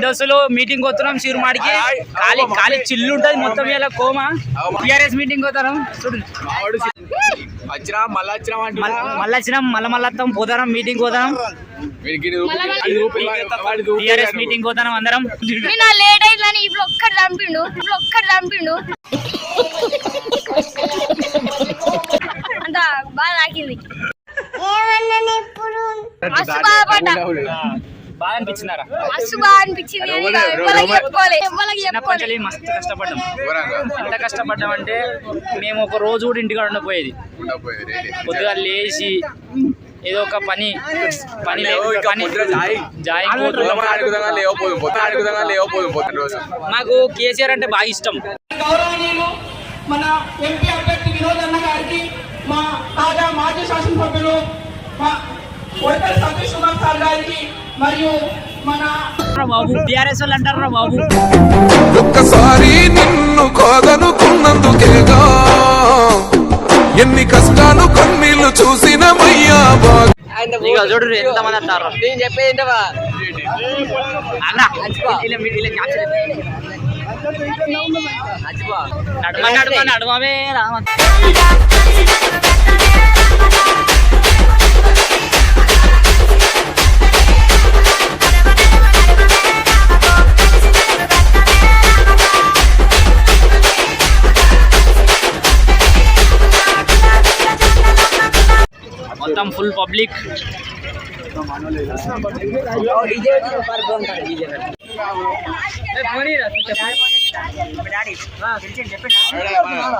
దోస్తులు మీటింగ్ పోతున్నాం శివమాడికి. ఖాళీ చిల్లు ఉంటది మొత్తం. ఇలా కోమా టిఆర్ఎస్ మీటింగ్ పోతాం. మళ్ళీ వచ్చినాం మళ్ళీ పోతాం మీటింగ్ పోతాం. టిఆర్ఎస్ మీటింగ్ పోతాం అందరం. అంత బాగా తాకింది. బాగా అనిపించిందారా? మస్తు బాగా అనిపించింది. మస్తు కష్టపడ్డాం. ఎంత కష్టపడ్డాం అంటే మేము ఒక రోజు కూడా ఇంటికాడ ఉండపోయేది. పొద్దుగా లేచి ఏదో ఒక పని మాకు కేసీఆర్ అంటే బాగా ఇష్టం. మన ఎంపీ అభ్యర్థి వినోద్ అన్న గారికి, మా తాజా మాజీ శాసనసభ్యులు మా వడకల సతీష్ కుమార్ సార్ గారికి, మరియు మన బాబు టిఆర్ఎస్ వాళ్ళు అంటారా బాబు. ఒక్కసారి నిన్ను కాదనుకున్నందుకేగా ఎన్ని కష్టాలు కన్నీళ్లు చూసిన మయ్యా. చూడు ఎంత మంది అంటారు. నేను చెప్పేది నడవే రామ. మొత్తం ఫుల్ పబ్లిక్.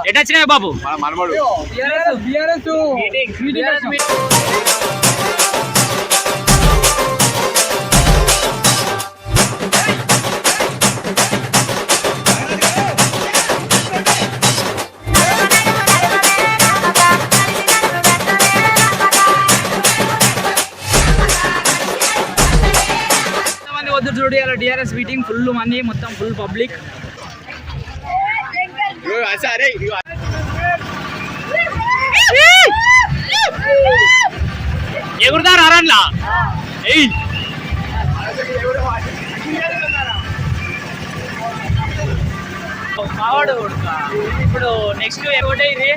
ఎటొచ్చినాయి బాబు? చూడు ఇలా టిఆర్ఎస్ మీటింగ్ ఫుల్ మంది, మొత్తం ఫుల్ పబ్లిక్. ఎగురుతారు అరన్లా. ఇప్పుడు నెక్స్ట్ ఒకటే ఇది.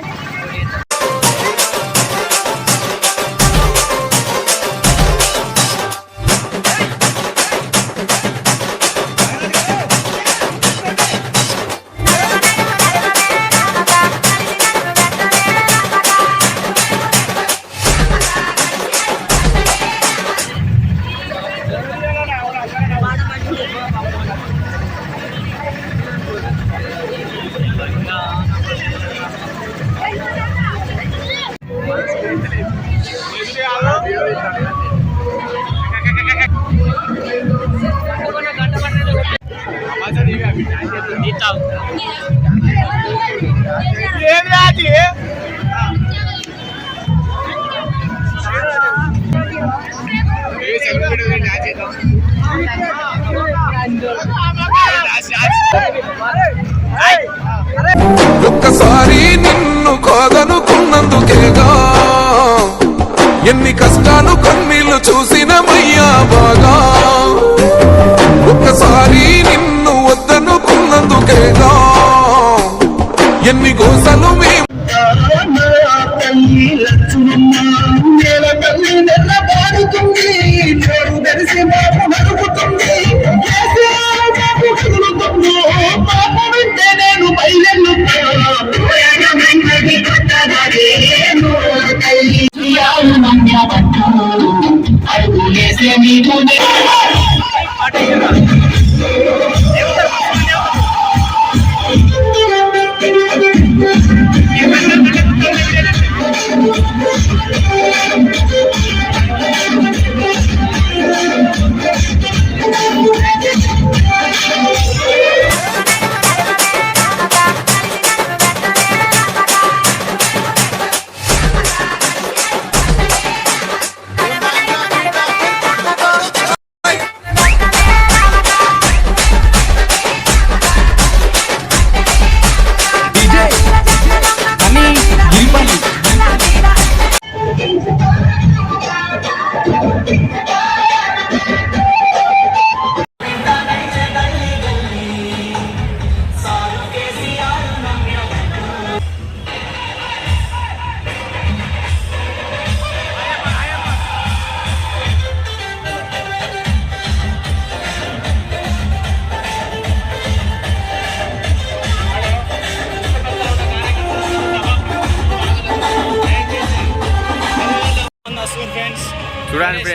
ఒక్కసారి నిన్ను కాదనుకున్నందుకేగా ఎన్ని కష్టాలు కన్నీళ్లు చూసిన మయ్యా బాగా. ఒక్కసారి నిన్ను వద్దనుకున్నందుకేగా ఎన్ని గోసలు మేము. అడుగులేసే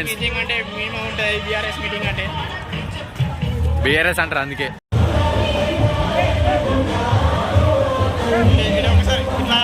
ఫ్రెండ్స్. మీటింగ్ అంటే మేము ఉంటుంది బీఆర్ఎస్ మీటింగ్ అంటే బీఆర్ఎస్ అంటారు అందుకే. ఒకసారి ఇట్లా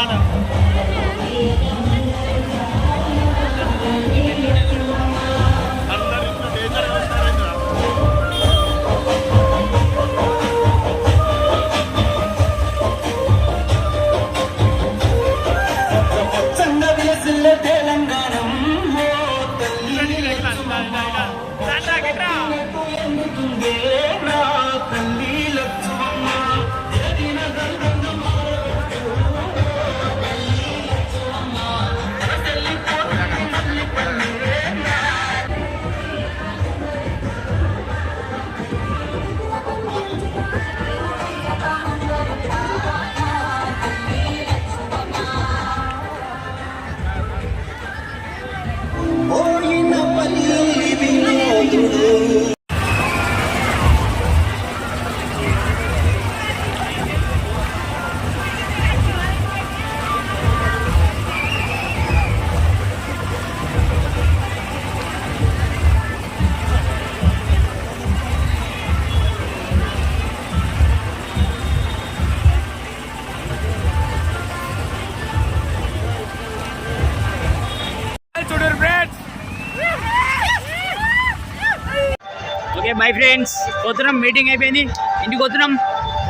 ఓకే బై ఫ్రెండ్స్, పోతున్నాం. మీటింగ్ అయిపోయింది, ఇంటికి పోతున్నాం.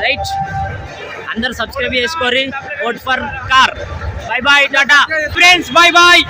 రైట్, అందరు సబ్స్క్రైబ్ చేసుకోరి. Vote for car. Bye bye, tata friends, bye bye.